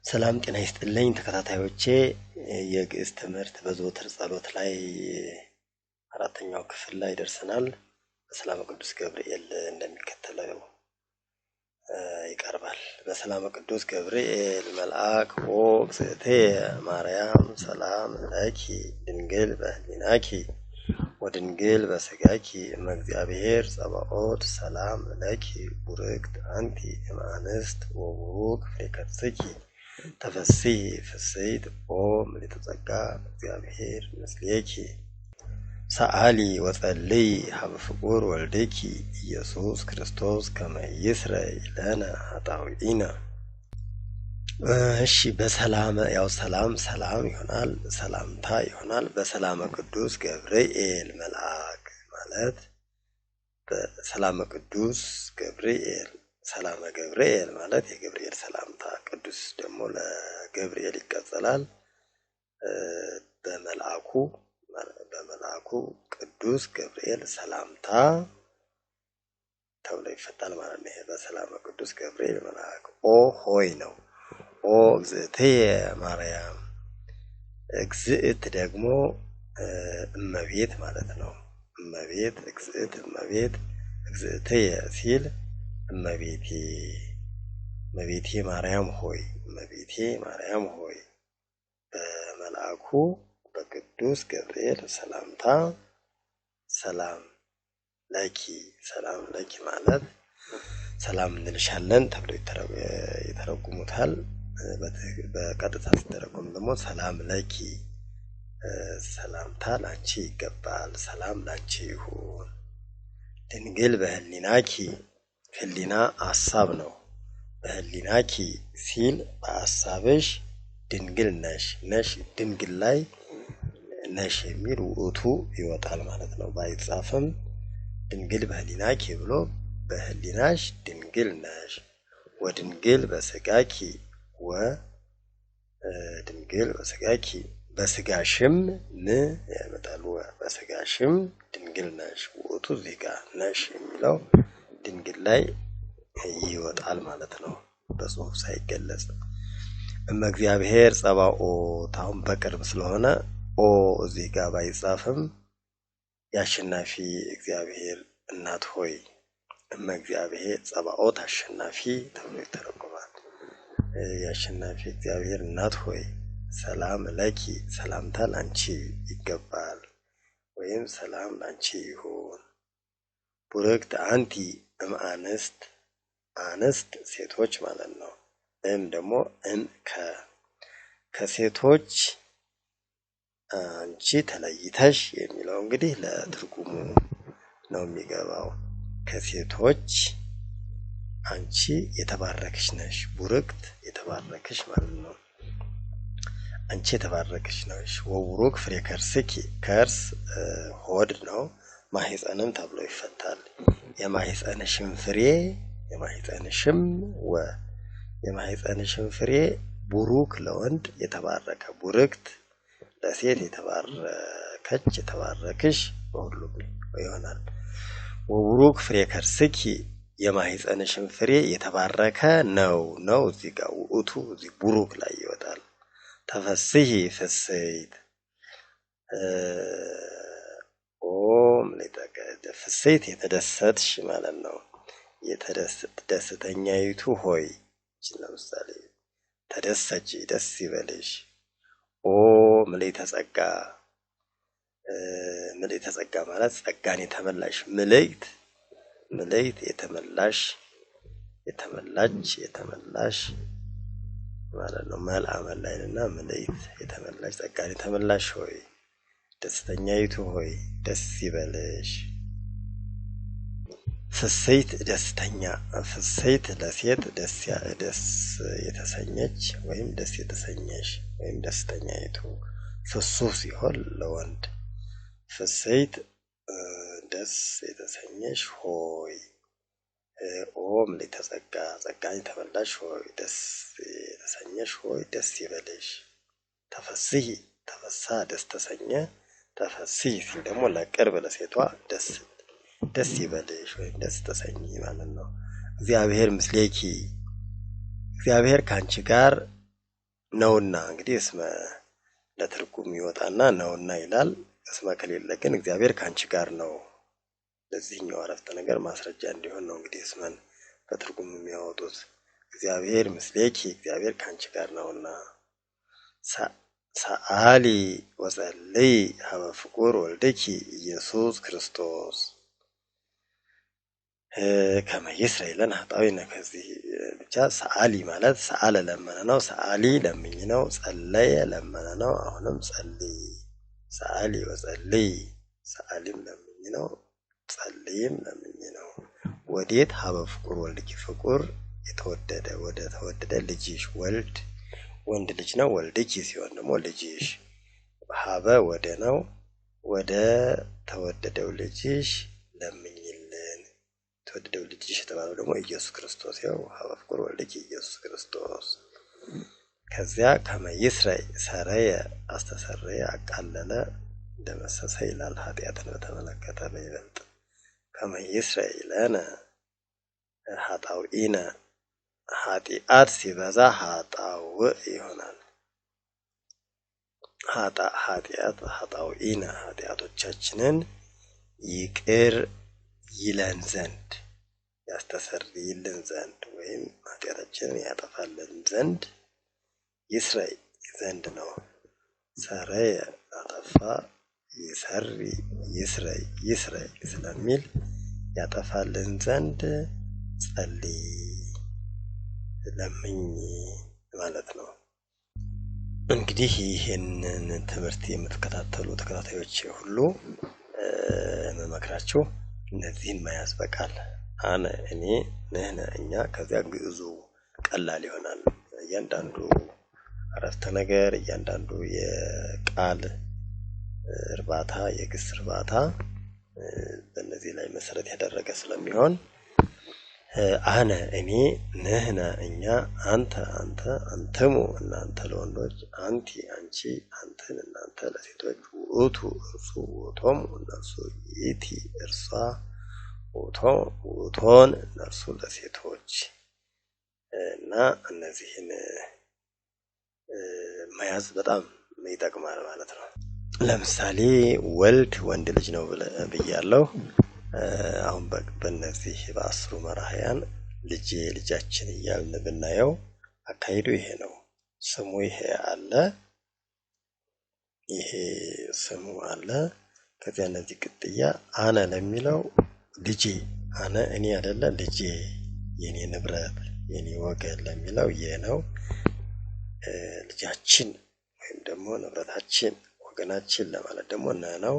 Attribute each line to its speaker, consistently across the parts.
Speaker 1: ሰላም ጤና ይስጥልኝ ተከታታዮቼ የግዕዝ ትምህርት በዘወትር ጸሎት ላይ አራተኛው ክፍል ላይ ደርሰናል። በሰላም ቅዱስ ገብርኤል እንደሚከተለው ይቀርባል። በሰላም ቅዱስ ገብርኤል መልአክ ወእግዝእቴ ማርያም ሰላም ለኪ ድንግል በህሊናኪ ወድንግል በስጋኪ እመእግዚአብሔር ጸባኦት ሰላም ለኪ ቡርክት አንቲ እምአንስት ወቡሩክ ፍሬ ከርሥኪ ተፈሥሒ ፍሥሕት ኦ ምልዕተ ጸጋ እግዚአብሔር ምስሌኪ ሰአሊ ወጸልይ ሀበ ፍቁር ወልድኪ ኢየሱስ ክርስቶስ ከመ ይስረይ ለነ ኃጣውኢነ። እሺ በሰላም ያው ሰላም ይሆናል፣ ሰላምታ ይሆናል። በሰላም ቅዱስ ገብርኤል መልአክ ማለት በሰላም ቅዱስ ገብርኤል ሰላም ገብርኤል ማለት የገብርኤል ሰላምታ፣ ቅዱስ ደግሞ ለገብርኤል ይቀጸላል። በመልአኩ ቅዱስ ገብርኤል ሰላምታ ተብሎ ይፈታል ማለት ነው። በሰላም ቅዱስ ገብርኤል መልአክ ኦ ሆይ ነው። ኦ እግዝእትየ ማርያም፣ እግዝእት ደግሞ እመቤት ማለት ነው። እመቤት እግዝእት እመቤት፣ እግዝእትየ ሲል እመቤቴ ማርያም ሆይ፣ እመቤቴ ማርያም ሆይ በመልአኩ በቅዱስ ገብርኤል ሰላምታ ሰላም ለኪ ማለት ሰላም እንልሻለን ተብሎ ይተረጉሙታል። በቀጥታ ሲተረጎም ደግሞ ሰላም ለኪ ሰላምታ ላንቺ ይገባል፣ ሰላም ላንቺ ይሁን። ድንግል በህሊናኪ፣ ህሊና ሐሳብ ነው። በህሊናኪ ሲል በሐሳብሽ ድንግል ነሽ ድንግል ላይ ነሽ የሚል ውእቱ ይወጣል ማለት ነው። ባይጻፍም ድንግል በህሊናኪ ብሎ በህሊናሽ ድንግል ነሽ። ወድንግል በስጋኪ ድንግል በስጋኪ በስጋሽም ያመጣሉ። በስጋሽም ድንግል ነሽ ውእቱ እዚህ ጋር ነሽ የሚለው ድንግል ላይ ይወጣል ማለት ነው፣ በጽሁፍ ሳይገለጽ። እመእግዚአብሔር ጸባኦት አሁን በቅርብ ስለሆነ ኦ እዚህ ጋር ባይጻፍም የአሸናፊ እግዚአብሔር እናት ሆይ፣ እመእግዚአብሔር ጸባኦት አሸናፊ ተብሎ ይተረጎማል። የአሸናፊ እግዚአብሔር እናት ሆይ ሰላም ለኪ፣ ሰላምታ ላንቺ ይገባል ወይም ሰላም ላንቺ ይሁን። ቡርክት አንቲ እምአንስት፣ አንስት ሴቶች ማለት ነው። ደግሞ ከሴቶች አንቺ ተለይተሽ የሚለው እንግዲህ ለትርጉሙ ነው የሚገባው። ከሴቶች አንቺ የተባረክሽ ነሽ። ቡርክት የተባረክሽ ማለት ነው። አንቺ የተባረክሽ ነሽ። ወቡሩክ ፍሬ ከርሥኪ፣ ከርስ ሆድ ነው። ማህፀንም ተብሎ ይፈታል። የማህፀንሽም ፍሬ ቡሩክ ለወንድ የተባረከ፣ ቡርክት ለሴት የተባረከች የተባረክሽ በሁሉም ይሆናል። ወቡሩክ ፍሬ ከርሥኪ፣ የማህፀንሽም ፍሬ የተባረከ ነው። እዚህ ጋር ውእቱ እዚህ ቡሩክ ላይ ይወጣል። ተፈሥሒ ፍሥሕት ፍሥሕት የተደሰትሽ ማለት ነው። ደስተኛይቱ ሆይ፣ ለምሳሌ ተደሰች፣ ደስ ይበልሽ። ኦ ምልዕተ ጸጋ፣ ምልዕተ ጸጋ ማለት ጸጋን የተመላሽ፣ ምልዕት የተመላሽ ማለት ነው። መልአ መላይንና ምልዕት የተመላሽ፣ ጸጋን የተመላሽ ሆይ፣ ደስተኛይቱ ሆይ ደስ ይበልሽ። ፍሥሕት ደስተኛ፣ ፍሥሕት ለሴት ደስ የተሰኘች ወይም ደስ የተሰኘሽ ወይም ደስተኛይቱ። ፍሱህ ሲሆን ለወንድ ፍሥሕት ደስ የተሰኘሽ ሆይ። ኦ ምልዕተ ጸጋ፣ ጸጋን የተመላሽ ሆይ ደስ የተሰኘሽ ሆይ ደስ ይበልሽ። ተፈሥሒ ተፈሳ ደስ ተሰኘ፣ ተፈሥሒ ሲል ደግሞ ለቅርብ ለሴቷ ደስ ይበልሽ ወይም ደስ ተሰኚ ማለት ነው። እግዚአብሔር ምስሌኪ፣ እግዚአብሔር ካንቺ ጋር ነውና እንግዲህ እስመ ለትርጉም ይወጣና ነውና ይላል። እስመ ከሌለ ግን እግዚአብሔር ካንቺ ጋር ነው። ለዚህኛው አረፍተ ነገር ማስረጃ እንዲሆን ነው እንግዲህ እስመን በትርጉም የሚያወጡት። እግዚአብሔር ምስሌኪ እግዚአብሔር ካንቺ ጋር ነውና። ሰአሊ ወጸልይ ሀበ ፍቁር ወልድኪ ኢየሱስ ክርስቶስ ከመ ይስረይ ለነ ኃጣውኢነ። ከዚህ ብቻ ሰአሊ ማለት ሰአለ ለመነ ነው። ሰአሊ ለምኝ ነው። ጸለየ ለመነ ነው። አሁንም ጸልይ። ሰአሊ ወጸልይ ሰአሊም ለምኝ ነው። ጸልይም ለምኝ ነው። ወዴት? ሀበ ፍቁር ወልድኪ ፍቁር የተወደደ ወደ ተወደደ ልጅሽ ወልድ ወንድ ልጅ ነው። ወልድኪ ሲሆን ደግሞ ልጅሽ። ሀበ ወደ ነው። ወደ ተወደደው ልጅሽ ለምኝልን። ተወደደው ልጅሽ የተባለው ደግሞ ኢየሱስ ክርስቶስ ያው ሀበ ፍቁር ወልድኪ ኢየሱስ ክርስቶስ። ከዚያ ከመ ይስረይ ሰረየ አስተሰረየ አቃለለ ደመሰሰ ይላል። ኃጢአትን በተመለከተ በይበልጥ ከመ ይስረይ ለነ ኃጣውኢነ ኃጢአት ሲበዛ ኃጣውእ ይሆናል። ኃጢአት ኃጣውኢነ ኃጢአቶቻችንን ይቅር ይለን ዘንድ ያስተሰርይልን ዘንድ ወይም ኃጢአታችንን ያጠፋልን ዘንድ ይስረይ ዘንድ ነው። ሰረየ አጠፋ፣ ይሰሪ ይስረይ ይስረይ ስለሚል ያጠፋልን ዘንድ ጸልይ ለምኝ ማለት ነው። እንግዲህ ይህንን ትምህርት የምትከታተሉ ተከታታዮች ሁሉ መመክራችሁ እነዚህን መያዝ በቃል አነ እኔ፣ ነህነ እኛ፣ ከዚያ ግዕዙ ቀላል ይሆናል። እያንዳንዱ አረፍተ ነገር እያንዳንዱ የቃል እርባታ የግስ እርባታ በእነዚህ ላይ መሰረት ያደረገ ስለሚሆን አነ እኔ፣ ነህነ እኛ፣ አንተ አንተ፣ አንትሙ እናንተ ለወንዶች፣ አንቲ አንቺ፣ አንትን እናንተ ለሴቶች፣ ውእቱ እርሱ፣ ውእቶሙ እነርሱ፣ ይእቲ እርሷ፣ ውእቶን እነርሱ ለሴቶች እና እነዚህን መያዝ በጣም ይጠቅማል ማለት ነው። ለምሳሌ ወልድ ወንድ ልጅ ነው ብያለሁ። አሁን በእነዚህ በአስሩ መራሕያን ልጄ ልጃችን እያልን ብናየው አካሄዱ ይሄ ነው። ስሙ ይሄ አለ፣ ይሄ ስሙ አለ። ከዚያ እነዚህ ቅጥያ አነ ለሚለው ልጄ አነ እኔ አይደለ ልጄ የኔ ንብረት የኔ ወገን ለሚለው ነው። ልጃችን ወይም ደግሞ ንብረታችን ወገናችን ለማለት ደግሞ ነው።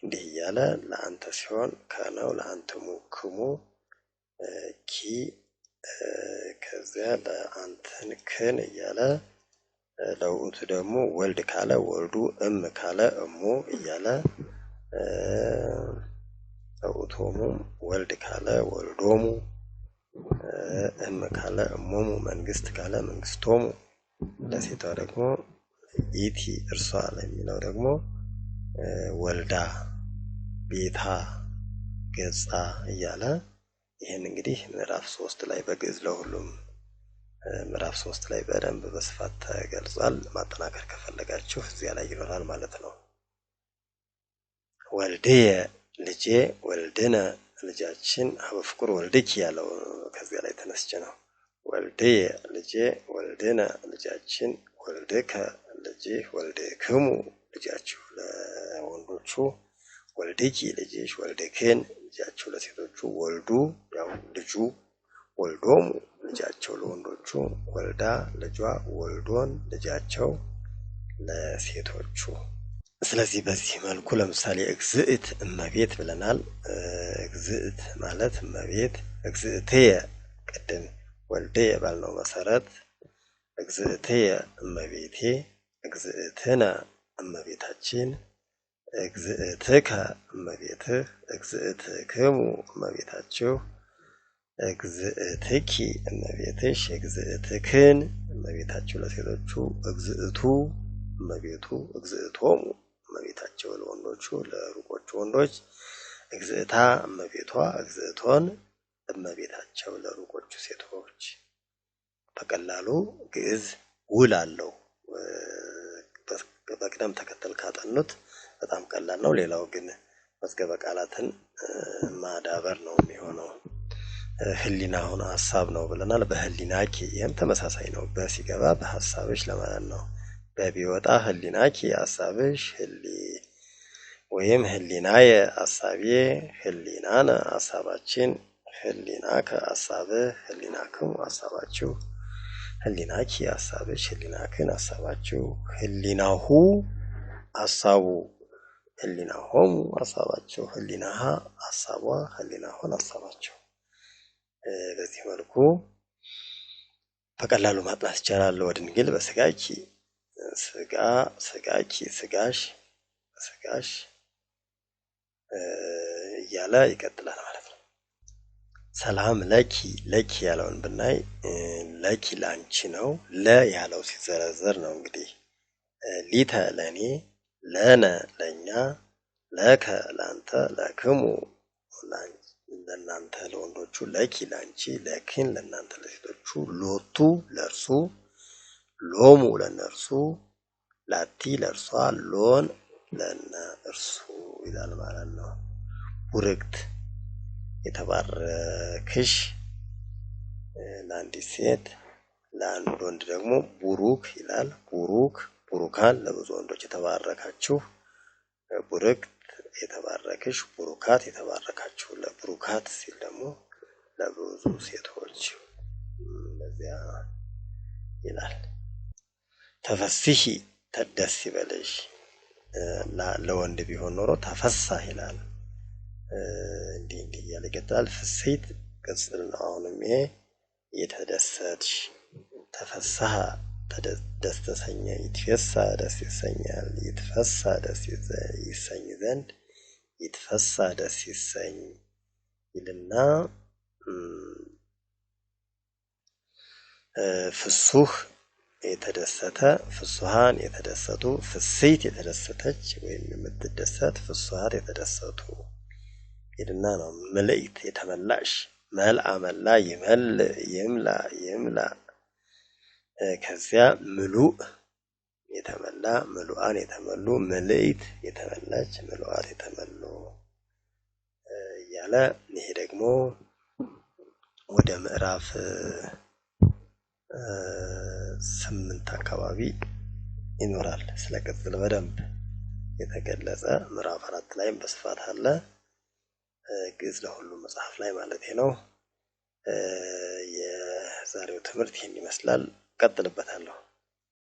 Speaker 1: እንዲህ እያለ ለአንተ ሲሆን ከነው ለአንተሙ ክሙ ኪ ከዚያ ለአንተን ክን እያለ ለውእቱ ደግሞ ወልድ ካለ ወልዱ እም ካለ እሙ እያለ ለውእቶሙ ወልድ ካለ ወልዶሙ እም ካለ እሞሙ መንግስት ካለ መንግስቶሙ ለሴቷ ደግሞ ኢቲ እርሷ ለሚለው ደግሞ ወልዳ ቤታ ገጻ እያለ ይህን እንግዲህ ምዕራፍ 3 ላይ በግዕዝ ለሁሉም ምዕራፍ 3 ላይ በደንብ በስፋት ተገልጿል። ማጠናከር ከፈለጋችሁ እዚያ ላይ ይኖራል ማለት ነው። ወልድየ ልጄ፣ ወልድነ ልጃችን፣ ሀበ ፍቁር ወልድኪ ያለው ከዚያ ላይ ተነስቼ ነው። ወልድየ ልጄ፣ ወልድነ ልጃችን፣ ወልድከ ልጅህ፣ ወልድክሙ ልጃችሁ ለወንዶቹ፣ ወልድኪ ልጅሽ፣ ወልድክን ልጃችሁ ለሴቶቹ፣ ወልዱ ያው ልጁ፣ ወልዶሙ ልጃቸው ለወንዶቹ፣ ወልዳ ልጇ፣ ወልዶን ልጃቸው ለሴቶቹ። ስለዚህ በዚህ መልኩ ለምሳሌ እግዝእት እመቤት ብለናል። እግዝእት ማለት እመቤት። እግዝእትየ ቅድም ወልድየ ባልነው መሰረት እግዝእትየ እመቤቴ፣ እግዝእትነ እመቤታችን፣ እግዝእትከ እመቤትህ፣ እግዝእትክሙ እመቤታችሁ፣ እግዝእትኪ እመቤትሽ፣ እግዝእትክን እመቤታችሁ ለሴቶቹ፣ እግዝእቱ እመቤቱ፣ እግዝእቶሙ እመቤታቸው ለወንዶቹ ለሩቆቹ ወንዶች፣ እግዝእታ እመቤቷ፣ እግዝእቶን እመቤታቸው ለሩቆቹ ሴቶች። በቀላሉ ግዕዝ ውል አለው። በቅደም ተከተል ካጠኑት በጣም ቀላል ነው። ሌላው ግን መዝገበ ቃላትን ማዳበር ነው የሚሆነው። ህሊና አሁን ሀሳብ ነው ብለናል። በህሊናኪ ይህም ተመሳሳይ ነው። በሲገባ በሀሳብሽ ለማለት ነው። በቢወጣ ህሊናኪ ሀሳብሽ ወይም ህሊናየ ሀሳቤ፣ ህሊናነ ሀሳባችን፣ ህሊናከ ሀሳብህ፣ ህሊናክሙ ሀሳባችሁ፣ ህሊናኪ ሀሳብሽ፣ ህሊናክን ሀሳባችሁ፣ ህሊናሁ ሀሳቡ፣ ህሊናሆሙ ሀሳባቸው፣ ህሊናሃ ሀሳቧ፣ ህሊናሆን ሀሳባቸው። በዚህ መልኩ በቀላሉ ማጥናት ይቻላል። ወድንግል በስጋኪ ስጋ፣ ስጋኪ ስጋሽ፣ ስጋሽ እያለ ይቀጥላል ማለት ነው። ሰላም ለኪ፣ ለኪ ያለውን ብናይ ለኪ ላንቺ ነው። ለ ያለው ሲዘረዘር ነው እንግዲህ ሊተ ለኔ፣ ለነ ለኛ፣ ለከ ላንተ፣ ለክሙ ለናንተ ለወንዶቹ፣ ለኪ ላንቺ፣ ለክን ለናንተ ለሴቶቹ፣ ሎቱ ለርሱ፣ ሎሙ ለነርሱ፣ ላቲ ለርሷ፣ ሎን ለነ እርሱ ይላል ማለት ነው። ቡርክት የተባረክሽ ለአንዲት ሴት፣ ለአንድ ወንድ ደግሞ ቡሩክ ይላል። ቡሩክ ቡሩካን ለብዙ ወንዶች የተባረካችሁ፣ ቡርክት የተባረክሽ፣ ቡሩካት የተባረካችሁ። ለቡሩካት ሲል ደግሞ ለብዙ ሴቶች በዚያ ይላል። ተፈስሒ ደስ ይበልሽ ለወንድ ቢሆን ኖሮ ተፈሳህ ይላል። እንዲህ እያለ ይቀጥላል። ፍስሕት ቅጽል ነው። አሁንም ይሄ የተደሰትሽ፣ ተፈሳህ ደስ ተሰኘ፣ ይትፈሳ ደስ ይሰኛል፣ ይትፈሳ ደስ ይሰኝ ዘንድ፣ ይትፈሳ ደስ ይሰኝ ይልና ፍሱህ የተደሰተ፣ ፍሱሃን የተደሰቱ፣ ፍስሕት የተደሰተች ወይም የምትደሰት፣ ፍሱሃት የተደሰቱ ይልና ነው። ምልዕት የተመላሽ፣ መልአ መላ፣ ይመልእ ይምላ ይምላ። ከዚያ ምሉእ የተመላ፣ ምሉአን የተመሉ፣ ምልዕት የተመላች፣ ምሉአት የተመሉ እያለ ይሄ ደግሞ ወደ ምዕራፍ 8 አካባቢ ይኖራል። ስለ ቅጽል በደንብ የተገለጸ ምዕራፍ 4 ላይም በስፋት አለ። ግዕዝ ለሁሉም መጽሐፍ ላይ ማለት ነው። የዛሬው ትምህርት ይህን ይመስላል። ቀጥልበታለሁ።